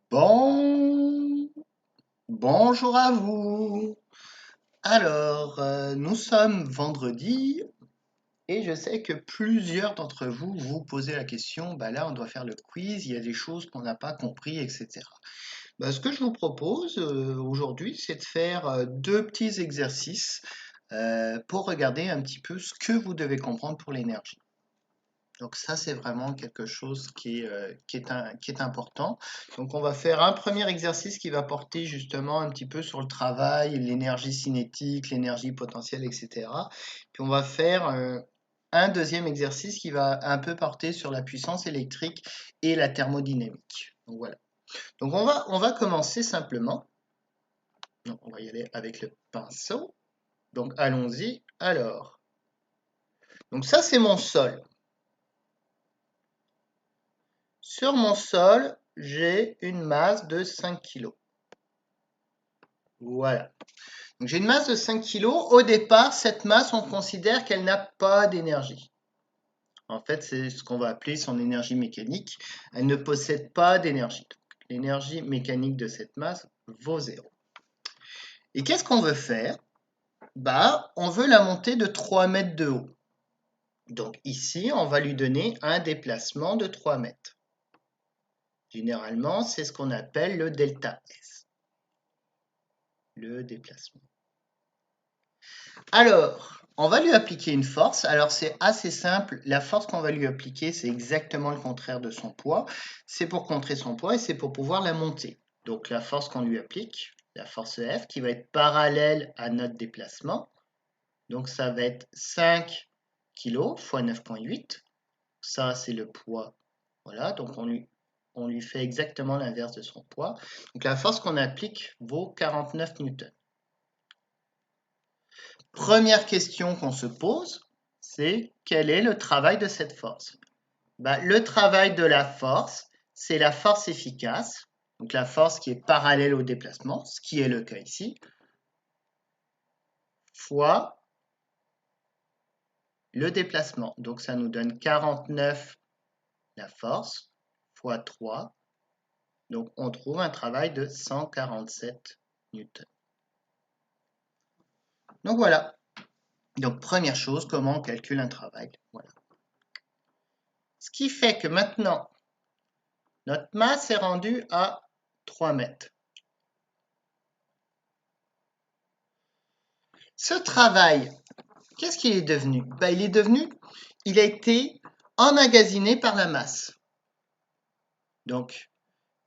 Bon, bonjour à vous. Alors, nous sommes vendredi et je sais que plusieurs d'entre vous vous posez la question, bah là on doit faire le quiz, il y a des choses qu'on n'a pas compris, etc. Bah, ce que je vous propose aujourd'hui, c'est de faire deux petits exercices pour regarder un petit peu ce que vous devez comprendre pour l'énergie. Donc ça, c'est vraiment quelque chose qui est important. Donc on va faire un premier exercice qui va porter justement un petit peu sur le travail, l'énergie cinétique, l'énergie potentielle, etc. Puis on va faire un deuxième exercice qui va un peu porter sur la puissance électrique et la thermodynamique. Donc voilà. Donc on va commencer simplement. Donc on va y aller avec le pinceau. Donc allons-y. Alors, donc ça c'est mon sol. Sur mon sol, j'ai une masse de 5 kg. Voilà. Donc j'ai une masse de 5 kg. Au départ, cette masse, on considère qu'elle n'a pas d'énergie. En fait, c'est ce qu'on va appeler son énergie mécanique. Elle ne possède pas d'énergie. L'énergie mécanique de cette masse vaut 0. Et qu'est-ce qu'on veut faire? Bah, on veut la monter de 3 mètres de haut. Donc ici, on va lui donner un déplacement de 3 mètres. Généralement, c'est ce qu'on appelle le delta S, le déplacement. Alors, on va lui appliquer une force. Alors, c'est assez simple. La force qu'on va lui appliquer, c'est exactement le contraire de son poids. C'est pour contrer son poids et c'est pour pouvoir la monter. Donc, la force qu'on lui applique, la force F, qui va être parallèle à notre déplacement. Donc, ça va être 5 kg fois 9,8. Ça, c'est le poids. Voilà, donc on lui fait exactement l'inverse de son poids. Donc, la force qu'on applique vaut 49 newtons. Première question qu'on se pose, c'est quel est le travail de cette force? Le travail de la force, c'est la force efficace, donc la force qui est parallèle au déplacement, ce qui est le cas ici, fois le déplacement. Donc ça nous donne 49 la force, fois 3. Donc on trouve un travail de 147 newtons. Donc voilà. Donc première chose, comment on calcule un travail? Voilà. Ce qui fait que maintenant, notre masse est rendue à 3 mètres. Ce travail, qu'est-ce qu'il est devenu? Il a été emmagasiné par la masse. Donc,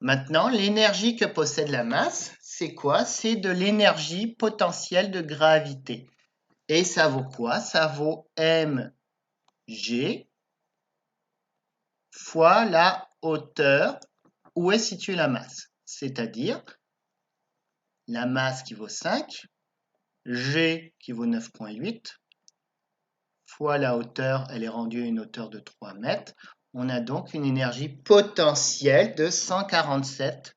maintenant, l'énergie que possède la masse, c'est quoi? C'est de l'énergie potentielle de gravité. Et ça vaut quoi? Ça vaut mg fois la hauteur où est située la masse. C'est-à-dire la masse qui vaut 5, g qui vaut 9,8, fois la hauteur, elle est rendue à une hauteur de 3 mètres. On a donc une énergie potentielle de 147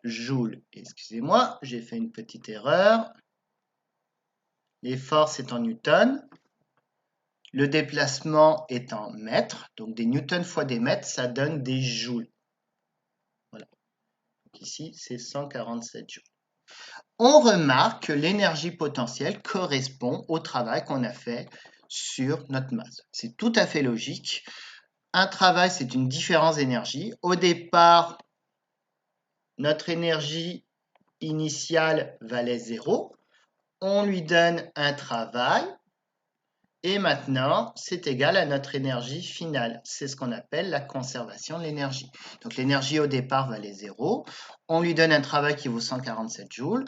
joules. Excusez-moi, j'ai fait une petite erreur. Les forces est en newtons. Le déplacement est en mètres. Donc des newtons fois des mètres, ça donne des joules. Voilà. Donc ici, c'est 147 joules. On remarque que l'énergie potentielle correspond au travail qu'on a fait sur notre masse. C'est tout à fait logique. Un travail, c'est une différence d'énergie. Au départ, notre énergie initiale valait 0. On lui donne un travail. Et maintenant, c'est égal à notre énergie finale. C'est ce qu'on appelle la conservation de l'énergie. Donc l'énergie au départ valait 0. On lui donne un travail qui vaut 147 joules.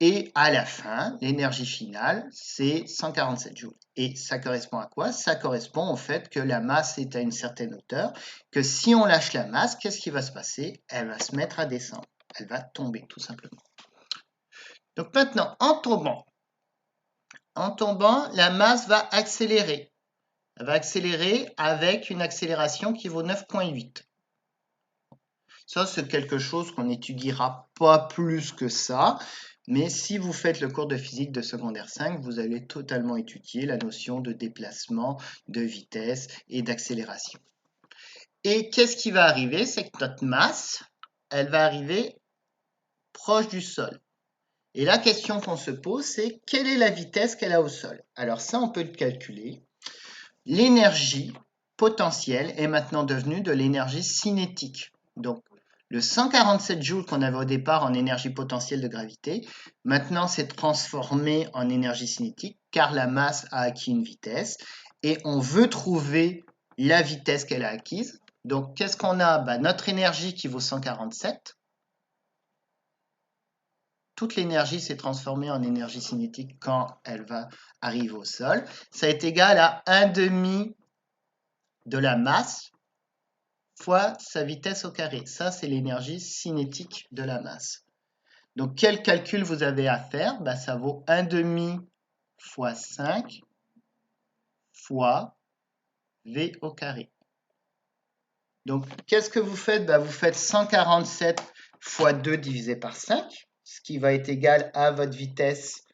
Et à la fin, l'énergie finale, c'est 147 joules. Et ça correspond à quoi? Ça correspond au fait que la masse est à une certaine hauteur, que si on lâche la masse, qu'est-ce qui va se passer? Elle va se mettre à descendre. Elle va tomber, tout simplement. Donc maintenant, en tombant, la masse va accélérer. Elle va accélérer avec une accélération qui vaut 9,8. Ça, c'est quelque chose qu'on n'étudiera pas plus que ça. Mais si vous faites le cours de physique de secondaire 5, vous allez totalement étudier la notion de déplacement, de vitesse et d'accélération. Et qu'est-ce qui va arriver? C'est que notre masse, elle va arriver proche du sol. Et la question qu'on se pose, c'est quelle est la vitesse qu'elle a au sol? Alors ça, on peut le calculer. L'énergie potentielle est maintenant devenue de l'énergie cinétique. Donc, le 147 joules qu'on avait au départ en énergie potentielle de gravité, maintenant c'est transformé en énergie cinétique car la masse a acquis une vitesse et on veut trouver la vitesse qu'elle a acquise. Donc, qu'est-ce qu'on a? Notre énergie qui vaut 147. Toute l'énergie s'est transformée en énergie cinétique quand elle va arriver au sol. Ça est égal à 1/2 de la masse fois sa vitesse au carré. Ça, c'est l'énergie cinétique de la masse. Donc, quel calcul vous avez à faire? Ça vaut 1/2 fois 5 fois V au carré. Donc, qu'est-ce que vous faites? Vous faites 147 fois 2 divisé par 5, ce qui va être égal à votre vitesse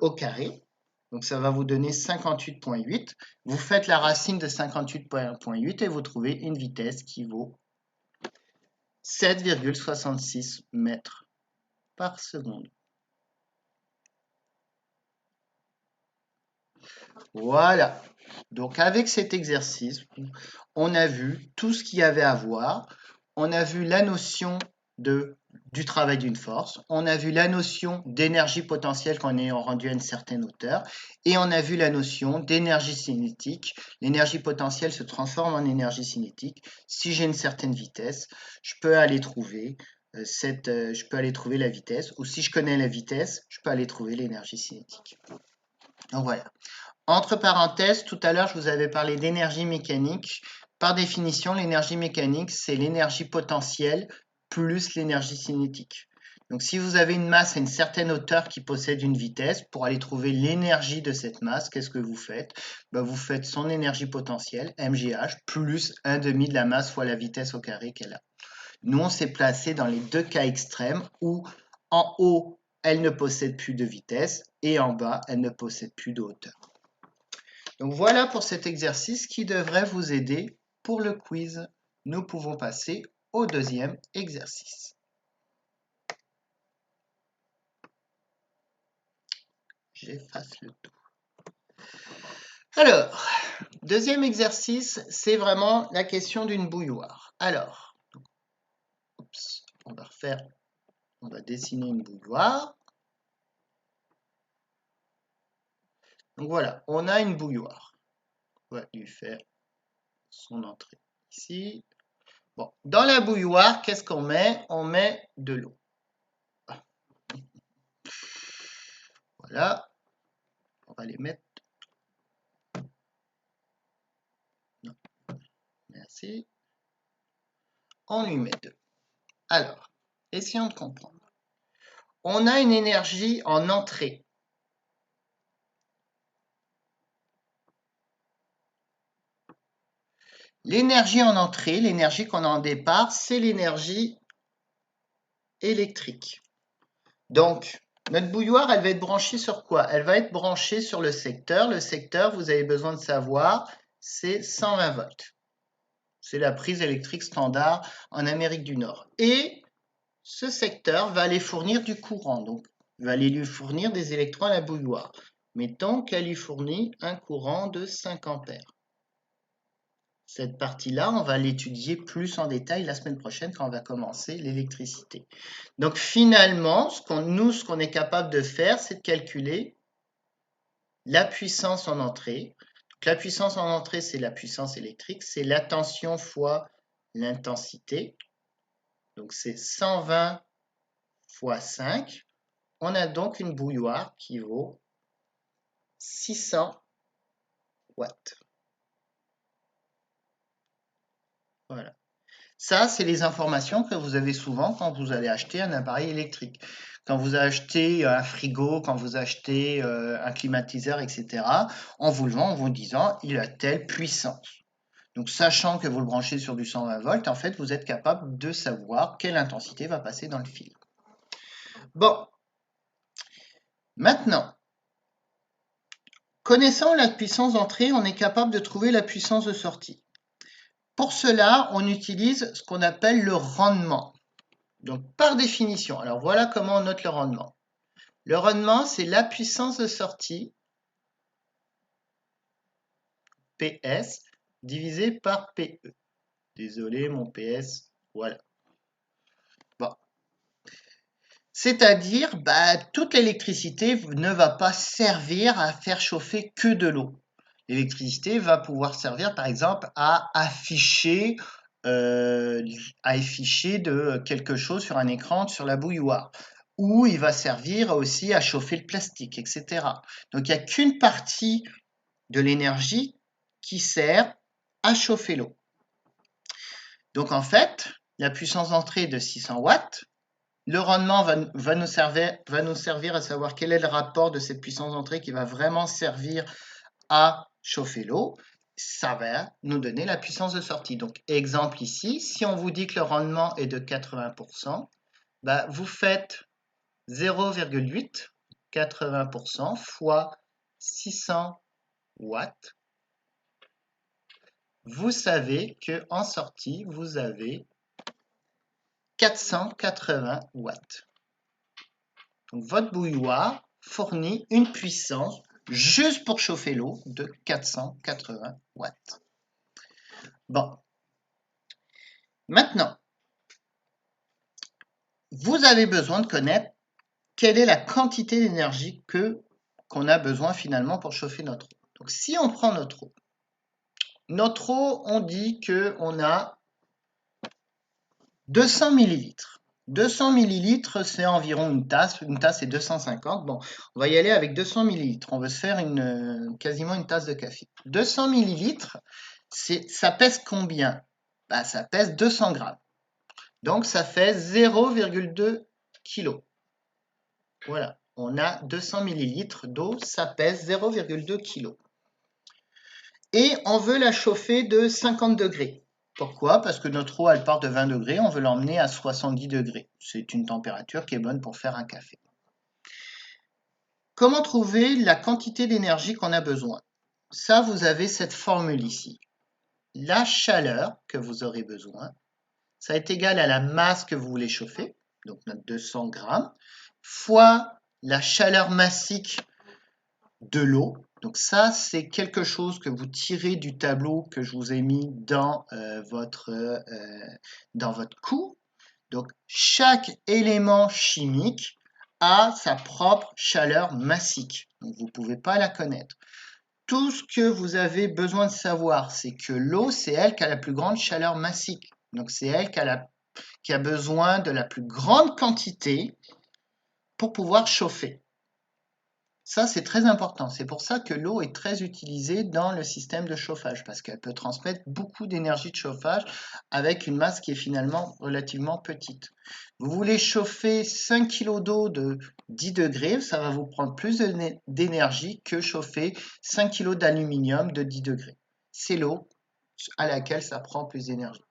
au carré. Donc, ça va vous donner 58,8. Vous faites la racine de 58,8 et vous trouvez une vitesse qui vaut 7,66 mètres par seconde. Voilà. Donc, avec cet exercice, on a vu tout ce qu'il y avait à voir. On a vu la notion du travail d'une force. On a vu la notion d'énergie potentielle qu'on est rendu à une certaine hauteur. Et on a vu la notion d'énergie cinétique. L'énergie potentielle se transforme en énergie cinétique. Si j'ai une certaine vitesse, je peux aller trouver la vitesse. Ou si je connais la vitesse, je peux aller trouver l'énergie cinétique. Donc voilà. Entre parenthèses, tout à l'heure, je vous avais parlé d'énergie mécanique. Par définition, l'énergie mécanique, c'est l'énergie potentielle plus l'énergie cinétique. Donc, si vous avez une masse à une certaine hauteur qui possède une vitesse, pour aller trouver l'énergie de cette masse, qu'est-ce que vous faites? Vous faites son énergie potentielle, mgh, plus 1/2 de la masse fois la vitesse au carré qu'elle a. Nous, on s'est placé dans les deux cas extrêmes où, en haut, elle ne possède plus de vitesse et en bas, elle ne possède plus de hauteur. Donc voilà pour cet exercice qui devrait vous aider pour le quiz. Nous pouvons passer au deuxième exercice. J'efface le tout. Alors, deuxième exercice, c'est vraiment la question d'une bouilloire. Alors, on va dessiner une bouilloire. Donc voilà, on a une bouilloire. On va lui faire son entrée ici. Bon, dans la bouilloire, qu'est-ce qu'on met? On met de l'eau. Voilà. On va les mettre. Non. Merci. On lui met 2. Alors, essayons de comprendre. On a une énergie en entrée. L'énergie en entrée, l'énergie qu'on a en départ, c'est l'énergie électrique. Donc, notre bouilloire, elle va être branchée sur quoi? Elle va être branchée sur le secteur. Le secteur, vous avez besoin de savoir, c'est 120 volts. C'est la prise électrique standard en Amérique du Nord. Et ce secteur va aller fournir du courant, donc il va aller lui fournir des électrons à la bouilloire. Mettons qu'elle lui fournit un courant de 5 ampères. Cette partie-là, on va l'étudier plus en détail la semaine prochaine quand on va commencer l'électricité. Donc finalement, ce qu'on est capable de faire, c'est de calculer la puissance en entrée. Donc, la puissance en entrée, c'est la puissance électrique, c'est la tension fois l'intensité. Donc c'est 120 fois 5. On a donc une bouilloire qui vaut 600 watts. Voilà. Ça, c'est les informations que vous avez souvent quand vous allez acheter un appareil électrique. Quand vous achetez un frigo, quand vous achetez un climatiseur, etc., on vous le vend en vous disant il a telle puissance. Donc, sachant que vous le branchez sur du 120 volts, en fait, vous êtes capable de savoir quelle intensité va passer dans le fil. Bon. Maintenant, connaissant la puissance d'entrée, on est capable de trouver la puissance de sortie. Pour cela, on utilise ce qu'on appelle le rendement. Donc, par définition, alors voilà comment on note le rendement. Le rendement, c'est la puissance de sortie, PS, divisé par PE. Désolé, mon PS, voilà. Bon. C'est-à-dire, toute l'électricité ne va pas servir à faire chauffer que de l'eau. L'électricité va pouvoir servir, par exemple, à afficher de quelque chose sur un écran, sur la bouilloire. Ou il va servir aussi à chauffer le plastique, etc. Donc, il n'y a qu'une partie de l'énergie qui sert à chauffer l'eau. Donc, en fait, la puissance d'entrée est de 600 watts. Le rendement va nous servir à savoir quel est le rapport de cette puissance d'entrée qui va vraiment servir à chauffer l'eau. Ça va nous donner la puissance de sortie. Donc, exemple ici, si on vous dit que le rendement est de 80%, vous faites 0,8, 80% fois 600 watts. Vous savez qu'en sortie, vous avez 480 watts. Donc, votre bouilloire fournit une puissance juste pour chauffer l'eau de 480 watts. Bon. Maintenant, vous avez besoin de connaître quelle est la quantité d'énergie qu'on a besoin finalement pour chauffer notre eau. Donc, si on prend notre eau, on dit qu'on a 200 millilitres. 200 millilitres, c'est environ une tasse. Une tasse, c'est 250. Bon, on va y aller avec 200 millilitres. On veut se faire quasiment une tasse de café. 200 millilitres, ça pèse combien? Ça pèse 200 grammes. Donc, ça fait 0,2 kg. Voilà, on a 200 millilitres d'eau, ça pèse 0,2 kg. Et on veut la chauffer de 50 degrés. Pourquoi? Parce que notre eau, elle part de 20 degrés, on veut l'emmener à 70 degrés. C'est une température qui est bonne pour faire un café. Comment trouver la quantité d'énergie qu'on a besoin? Ça, vous avez cette formule ici. La chaleur que vous aurez besoin, ça est égal à la masse que vous voulez chauffer, donc notre 200 grammes, fois la chaleur massique de l'eau. Donc ça, c'est quelque chose que vous tirez du tableau que je vous ai mis dans votre cours. Donc chaque élément chimique a sa propre chaleur massique. Donc vous ne pouvez pas la connaître. Tout ce que vous avez besoin de savoir, c'est que l'eau, c'est elle qui a la plus grande chaleur massique. Donc c'est elle qui a besoin de la plus grande quantité pour pouvoir chauffer. Ça, c'est très important. C'est pour ça que l'eau est très utilisée dans le système de chauffage, parce qu'elle peut transmettre beaucoup d'énergie de chauffage avec une masse qui est finalement relativement petite. Vous voulez chauffer 5 kg d'eau de 10 degrés, ça va vous prendre plus d'énergie que chauffer 5 kg d'aluminium de 10 degrés. C'est l'eau à laquelle ça prend plus d'énergie.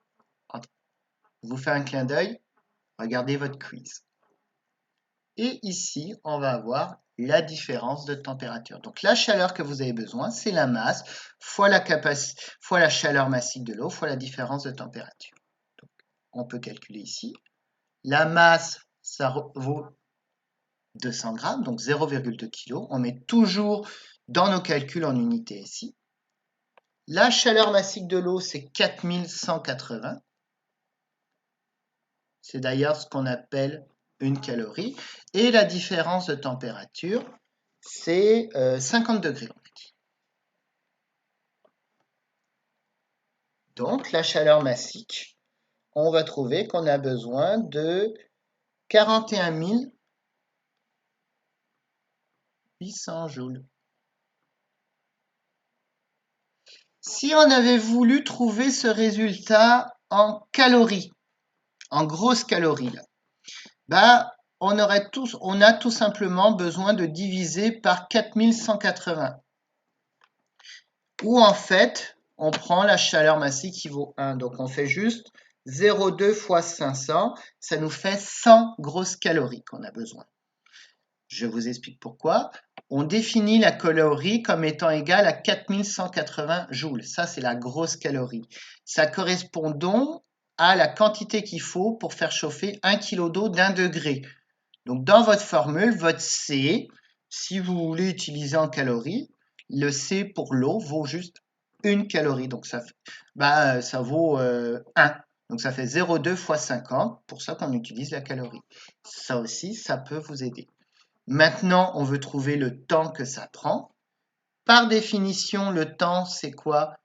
Je vous fais un clin d'œil, regardez votre quiz. Et ici, on va avoir la différence de température. Donc la chaleur que vous avez besoin, c'est la masse fois la chaleur massique de l'eau fois la différence de température. Donc, on peut calculer ici. La masse, ça vaut 200 grammes, donc 0,2 kg. On met toujours dans nos calculs en unité SI. La chaleur massique de l'eau, c'est 4180. C'est d'ailleurs ce qu'on appelle une calorie. Et la différence de température, c'est 50 degrés. Donc, la chaleur massique, on va trouver qu'on a besoin de 41 800 joules. Si on avait voulu trouver ce résultat en calories, en grosses calories, on a tout simplement besoin de diviser par 4180. Ou en fait, on prend la chaleur massique qui vaut 1. Donc on fait juste 0,2 fois 500, ça nous fait 100 grosses calories qu'on a besoin. Je vous explique pourquoi. on définit la calorie comme étant égale à 4180 joules. Ça, c'est la grosse calorie. Ça correspond donc à la quantité qu'il faut pour faire chauffer 1 kg d'eau d'1 degré. Donc, dans votre formule, votre C, si vous voulez utiliser en calories, le C pour l'eau vaut juste 1 calorie. Donc, ça vaut 1. Donc, ça fait 0,2 fois 50. Pour ça qu'on utilise la calorie. Ça aussi, ça peut vous aider. Maintenant, on veut trouver le temps que ça prend. Par définition, le temps, c'est quoi?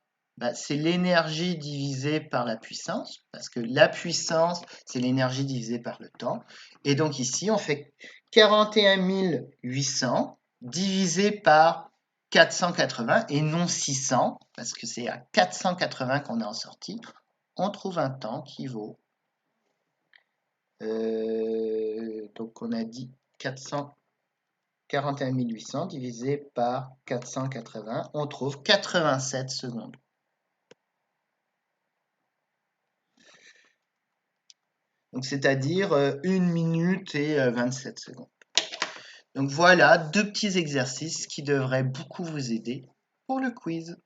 C'est l'énergie divisée par la puissance, parce que la puissance, c'est l'énergie divisée par le temps. Et donc ici, on fait 41 800 divisé par 480 et non 600, parce que c'est à 480 qu'on est en sortie. On trouve un temps qui vaut... donc on a dit 41 800 divisé par 480, on trouve 87 secondes. Donc c'est-à-dire 1 minute et 27 secondes. Donc voilà, 2 petits exercices qui devraient beaucoup vous aider pour le quiz.